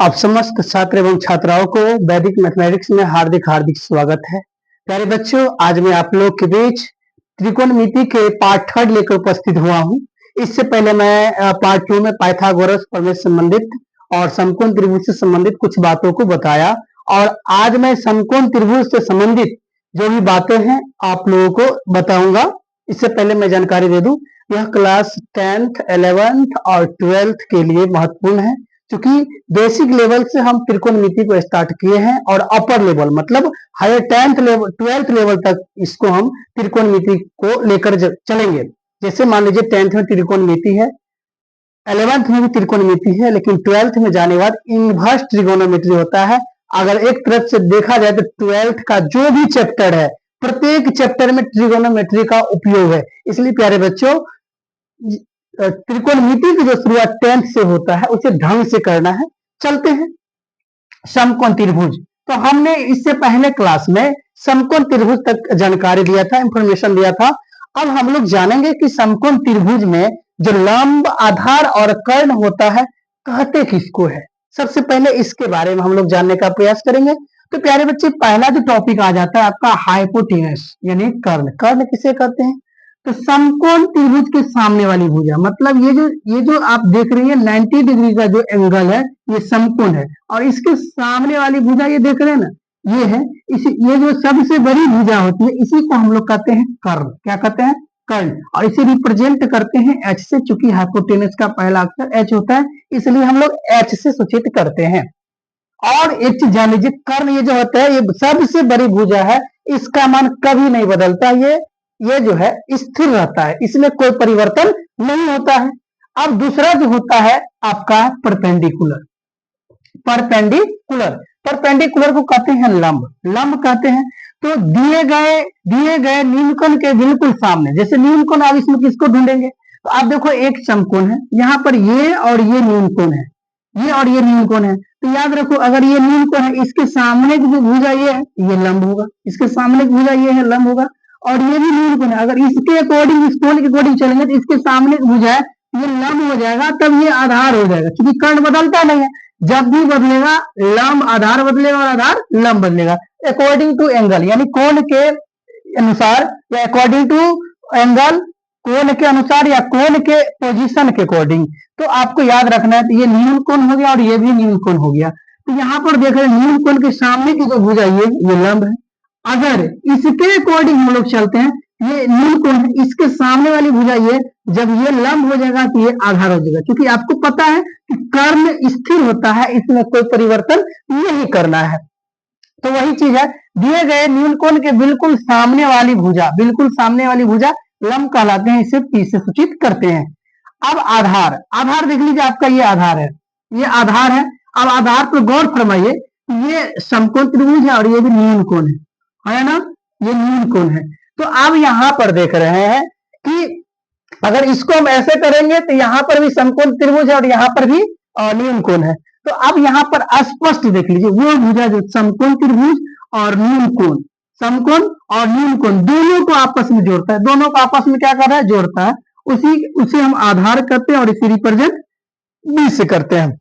आप समस्त छात्र एवं छात्राओं को वैदिक मैथमेटिक्स में हार्दिक हार्दिक स्वागत है। प्यारे बच्चों, आज मैं आप लोग के बीच त्रिकोणमिति के पार्ट 3 लेकर उपस्थित हुआ हूँ। इससे पहले मैं पार्ट 2 में पाइथागोरस प्रमेय से संबंधित और समकोण त्रिभुज से संबंधित कुछ बातों को बताया, और आज मैं समकोण त्रिभुज से संबंधित जो भी बातें हैं आप लोगों को बताऊंगा। इससे पहले मैं जानकारी दे दूं, यह क्लास 10th, 11th और 12th के लिए महत्वपूर्ण है, क्योंकि बेसिक लेवल से हम त्रिकोणमिति को स्टार्ट किए हैं और अपर लेवल मतलब higher 10th level 12th level तक इसको हम त्रिकोणमिति को लेकर चलेंगे। जैसे मान लीजिए 10th में त्रिकोणमिति है, 11th में भी त्रिकोणमिति है, लेकिन 12th में जाने के बाद इनवर्स ट्रिगोनोमेट्री होता है। अगर एक तरफ से देखा जाए तो 12th का जो भी चैप्टर है, प्रत्येक चैप्टर में ट्रिगोनोमेट्री का उपयोग है। इसलिए प्यारे बच्चों, त्रिकोणमिति की जो शुरुआत 10th से होता है उसे ढंग से करना है। चलते हैं समकोण त्रिभुज। तो हमने इससे पहले क्लास में समकोण त्रिभुज तक जानकारी दिया था, इंफॉर्मेशन दिया था। अब हम लोग जानेंगे कि समकोण त्रिभुज में जो लंब, आधार और कर्ण होता है, कहते किसको है। सबसे पहले इसके बारे में हम लोग जानने का प्रयास करेंगे। तो प्यारे बच्चे, पहला जो टॉपिक आ जाता है आपका हाइपोटेनस यानी कर्ण। कर्ण किसे कहते हैं? तो समकोण त्रिभुज के सामने वाली भुजा, मतलब ये जो आप देख रही है 90 डिग्री का जो एंगल है, ये समकोण है। और इसके सामने वाली भुजा ये देख रहे हैं ना, ये है ये जो सबसे बड़ी भुजा होती है, इसी को हम लोग कहते हैं कर्ण। क्या कहते हैं? कर्ण। और इसे रिप्रेजेंट करते हैं एच से, चूंकि हाइपोटेनस का पहला अक्षर एच होता है, इसलिए हम लोग एच से सूचित करते हैं। और एक चीज जान लीजिए, कर्ण ये जो होता है, ये सबसे बड़ी भुजा है, इसका मान कभी नहीं बदलता। ये जो है स्थिर रहता है, इसमें कोई परिवर्तन नहीं होता है। अब दूसरा जो होता है आपका परपेंडिकुलर। परपेंडिकुलर परपेंडिकुलर को कहते हैं लंब। लंब कहते हैं। तो दिए गए न्यूनकोण के बिल्कुल सामने, जैसे न्यूनकोण, आप इसमें किसको ढूंढेंगे? तो आप देखो, एक समकोण है, यहाँ पर ये और ये न्यूनकोण है, ये और ये न्यूनकोण है। तो याद रखो, अगर ये न्यूनकोण है, इसके सामने की जो भुजा ये है, ये लंब होगा। इसके सामने की भुजा ये है, लंब होगा। और ये भी न्यूनकोण है, अगर इसके अकॉर्डिंग, इस कोण के अकॉर्डिंग चलेंगे तो इसके सामने की भुजा है, ये लंब हो जाएगा, तब ये आधार हो जाएगा। क्योंकि कर्ण बदलता नहीं है, जब भी बदलेगा लंब आधार बदलेगा और आधार लंब बदलेगा, अकॉर्डिंग टू एंगल, यानी कोण के अनुसार, या अकॉर्डिंग टू एंगल, कोण के अनुसार या कोण के पोजीशन के अकॉर्डिंग। तो आपको याद रखना है, तो ये न्यून कोण हो गया और ये भी न्यून कोण हो गया। तो यहाँ पर देख रहे हैं न्यून कोण के सामने की जो भुजा ये लंब है। अगर इसके अकॉर्डिंग हम लोग चलते हैं, ये न्यून कोण है, इसके सामने वाली भुजा ये, जब ये लंब हो जाएगा तो ये आधार हो जाएगा। क्योंकि आपको पता है कि कर्ण स्थिर होता है, इसमें कोई परिवर्तन नहीं करना है। तो वही चीज है, दिए गए न्यूनकोण के बिल्कुल सामने वाली भुजा, बिल्कुल सामने वाली भुजा लंब कहलाते हैं, इसे पी से सूचित करते हैं। अब आधार, आधार देख लीजिए, आपका ये आधार है, ये आधार है। अब आधार पर गौर फरमाइए, ये समकोण त्रिभुज है और ये भी न्यूनकोण है ना, ये न्यूनकोण है। तो अब यहाँ पर देख रहे हैं कि अगर इसको हम ऐसे करेंगे तो यहाँ पर भी समकोण त्रिभुज है और यहाँ पर भी न्यूनकोण है। तो अब यहाँ पर स्पष्ट देख लीजिए, वो भुजा जो समकोण त्रिभुज और न्यूनकोण, समकोण और न्यूनकोण दोनों को आपस में जोड़ता है। दोनों को आपस में क्या कर रहा है? जोड़ता है। उसे हम आधार करते हैं और इसे रिप्रेजेंट बी से करते हैं।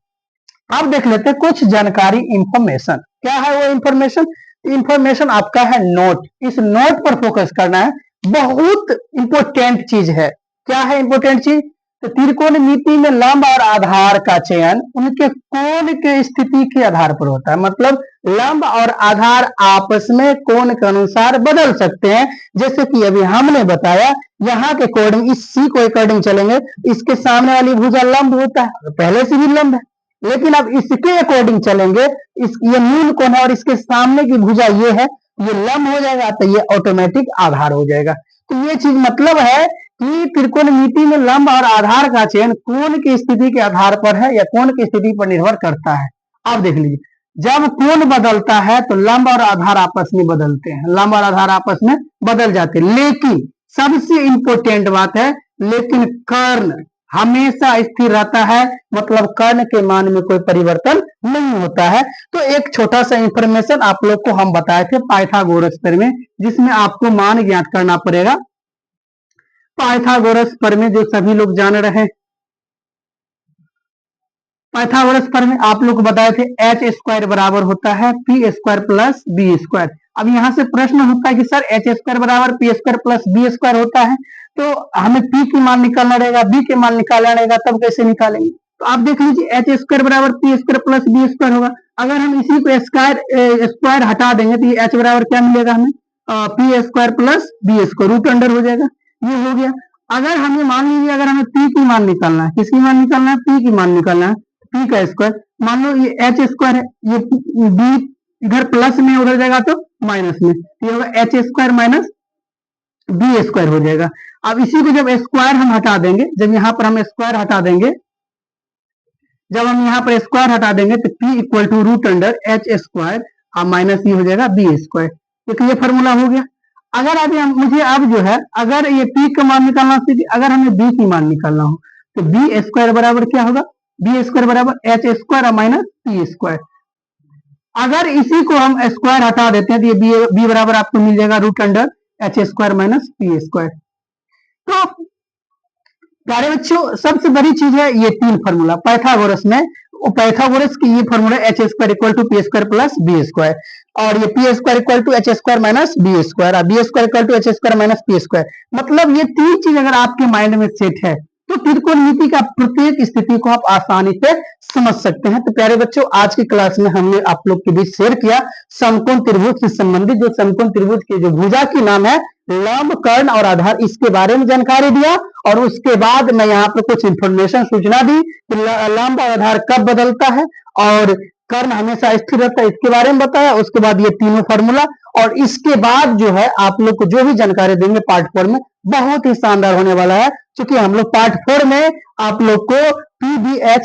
अब देख लेते हैं कुछ जानकारी, इंफॉर्मेशन। क्या है वो इंफॉर्मेशन? इंफॉर्मेशन आपका है नोट। इस नोट पर फोकस करना है, बहुत इंपॉर्टेंट चीज है। क्या है इंपॉर्टेंट चीज? तो त्रिकोणमिति में लंब और आधार का चयन उनके कोण के स्थिति के आधार पर होता है। मतलब लंब और आधार आपस में कोण के अनुसार बदल सकते हैं। जैसे कि अभी हमने बताया, यहाँ के अकॉर्डिंग, इसी को अकॉर्डिंग चलेंगे, इसके सामने वाली भुजा लंब होता है, पहले से भी लंब है। लेकिन अब इसके अकॉर्डिंग चलेंगे, ये न्यूनकोण है और इसके सामने की भुजा ये है, ये लंब हो जाएगा, तो ये ऑटोमेटिक आधार हो जाएगा। तो ये चीज मतलब है कि त्रिकोणमिति में लंब और आधार का चयन कोण की स्थिति के आधार पर है या कोण की स्थिति पर निर्भर करता है। अब देख लीजिए, जब कोण बदलता है तो लंब और आधार आपस में बदलते हैं, लंब और आधार आपस में बदल जाते हैं। लेकिन सबसे इंपॉर्टेंट बात है, लेकिन कर्ण हमेशा स्थिर रहता है, मतलब कर्ण के मान में कोई परिवर्तन नहीं होता है। तो एक छोटा सा इंफॉर्मेशन आप लोग को हम बताए थे पाइथागोरस प्रमेय, जिसमें आपको मान ज्ञात करना पड़ेगा। पाइथागोरस प्रमेय जो सभी लोग जान रहे हैं, पाइथागोरस फॉर्मूले आप लोग को बताए थे, एच स्क्वायर बराबर होता है P square plus B square. अब यहाँ से प्रश्न होता है कि सर एच स्क्वायर बराबर P square plus B square होता है, तो हमें पी की मान निकालना रहेगा, बी के मान निकालना रहेगा, तब कैसे निकालेंगे? तो आप देख लीजिए, एच स्क्वायर बराबर P square plus B square होगा। अगर हम इसी को स्क्वायर हटा देंगे तो ये एच बराबर क्या मिलेगा हमें? P square plus B square, root under हो जाएगा, ये हो गया। अगर हमें मान लीजिए, अगर हमें पी की मान निकालना है, किसकी मान निकालना है? पी की मान निकालना है, पी का स्क्वायर। मान लो ये एच स्क्वायर है, ये बी इधर प्लस में, उधर जाएगा तो माइनस में, तो ये होगा H square minus B square हो जाएगा। अब इसी को जब स्क्वायर हम हटा देंगे, जब यहाँ पर हम स्क्वायर हटा देंगे, जब हम यहाँ पर स्क्वायर हटा देंगे तो p equal to root under H square और माइनस ये हो जाएगा बी स्क्वायर, क्योंकि ये फॉर्मूला हो गया। अगर अभी मुझे अब जो है, अगर ये p का मान निकालना हो, अगर हमें b की मान निकालना हो तो बी स्क्वायर बराबर क्या होगा? बी स्क्वायर बराबर एच स्क्वायर और माइनस पी स्क्वायर। अगर इसी को हम स्क्वायर हटा देते हैं तो ये बी बराबर आपको मिल जाएगा root under H square minus P square. तो प्यारे बच्चों, सबसे बड़ी चीज है ये तीन फार्मूला पाइथागोरस में। पाइथागोरस की ये formula H square equal to P square plus B square, और ये P square equal to H square minus B square, और B square equal to H square minus P square. मतलब ये तीन चीज अगर आपके माइंड में सेट है तो त्रिकोणमिति का प्रत्येक स्थिति को आप आसानी से समझ सकते हैं। तो प्यारे बच्चों, आज की क्लास में हमने आप लोग के बीच शेयर किया समकोण त्रिभुज से संबंधित, जो समकोण त्रिभुज के जो भुजा की नाम है लंब, कर्ण और आधार, इसके बारे में जानकारी दिया। और उसके बाद मैं यहाँ पर कुछ इंफॉर्मेशन सूचना दी कि लंब और आधार कब बदलता है और कर्ण हमेशा स्थिर रहता है, इसके बारे में बताया। उसके बाद ये तीनों फार्मूला, और इसके बाद जो है आप लोग को जो भी जानकारी देंगे पार्ट 4 में, बहुत ही शानदार होने वाला है, क्योंकि हम लोग पार्ट 4 में आप लोग को पीबीएच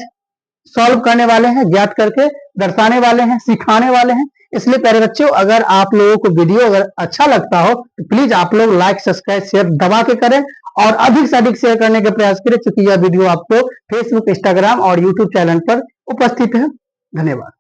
सॉल्व करने वाले हैं, ज्ञात करके दर्शाने वाले हैं, सिखाने वाले हैं। इसलिए प्यारे बच्चों, अगर आप लोगों को वीडियो अगर अच्छा लगता हो तो प्लीज आप लोग लाइक सब्सक्राइब शेयर दबा के करें, और अधिक से अधिक शेयर करने का प्रयास करें, क्योंकि यह वीडियो आपको फेसबुक, इंस्टाग्राम और यूट्यूब चैनल पर उपस्थित है। धन्यवाद।